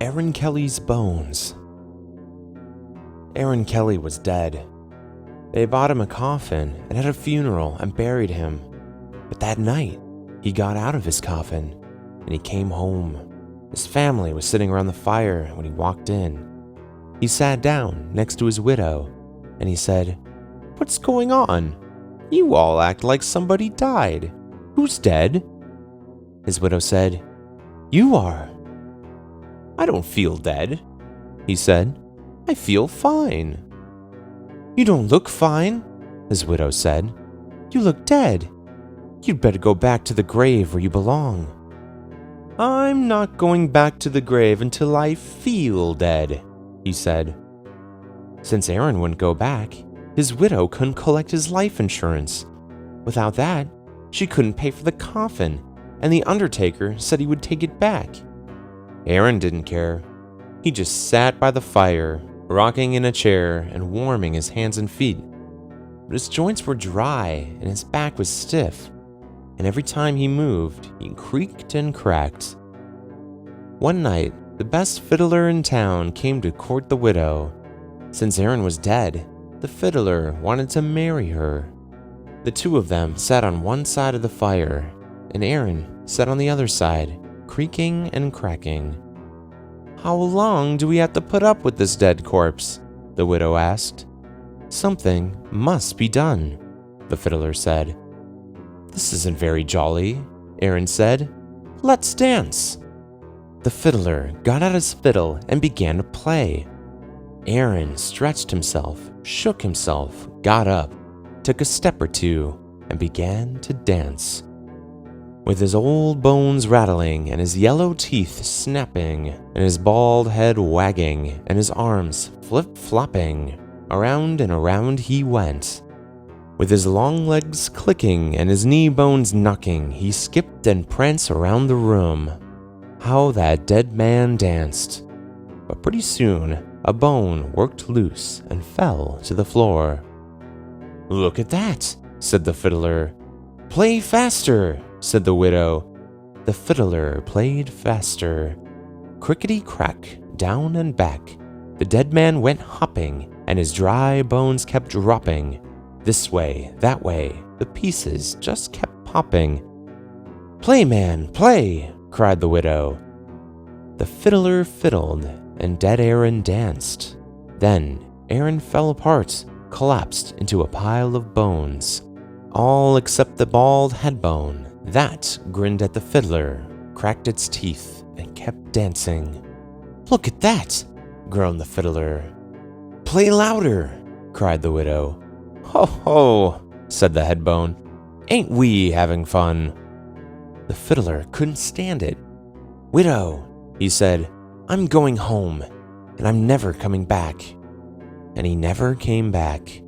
Aaron Kelly's bones. Aaron Kelly was dead. They bought him a coffin and had a funeral and buried him. But that night, he got out of his coffin and he came home. His family was sitting around the fire when he walked in. He sat down next to his widow and he said, "What's going on? You all act like somebody died. Who's dead?" His widow said, "You are." "I don't feel dead," he said. "I feel fine." "You don't look fine," his widow said. "You look dead. You'd better go back to the grave where you belong." "I'm not going back to the grave until I feel dead," he said. Since Aaron wouldn't go back, his widow couldn't collect his life insurance. Without that, she couldn't pay for the coffin, and the undertaker said he would take it back. Aaron didn't care. He just sat by the fire, rocking in a chair and warming his hands and feet. But his joints were dry and his back was stiff, and every time he moved, he creaked and cracked. One night, the best fiddler in town came to court the widow. Since Aaron was dead, the fiddler wanted to marry her. The two of them sat on one side of the fire, and Aaron sat on the other side, creaking and cracking. "How long do we have to put up with this dead corpse?" the widow asked. "Something must be done," the fiddler said. "This isn't very jolly," Aaron said. "Let's dance." The fiddler got out his fiddle and began to play. Aaron stretched himself, shook himself, got up, took a step or two, and began to dance. With his old bones rattling and his yellow teeth snapping and his bald head wagging and his arms flip-flopping, around and around he went. With his long legs clicking and his knee bones knocking, he skipped and pranced around the room. How that dead man danced! But pretty soon, a bone worked loose and fell to the floor. "Look at that," said the fiddler. "Play faster," said the widow. The fiddler played faster. Crickety-crack, down and back. The dead man went hopping, and his dry bones kept dropping. This way, that way, the pieces just kept popping. "Play, man, play," cried the widow. The fiddler fiddled, and dead Aaron danced. Then Aaron fell apart, collapsed into a pile of bones. All except the bald head bone. That grinned at the fiddler, cracked its teeth, and kept dancing. "Look at that," groaned the fiddler. "Play louder," cried the widow. "Ho ho," said the head bone. "Ain't we having fun?" The fiddler couldn't stand it. "Widow," he said, "I'm going home, and I'm never coming back." And he never came back.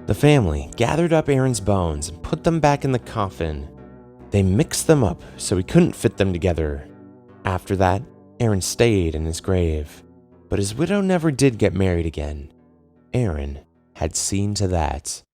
The family gathered up Aaron's bones and put them back in the coffin. They mixed them up so he couldn't fit them together. After that, Aaron stayed in his grave. But his widow never did get married again. Aaron had seen to that.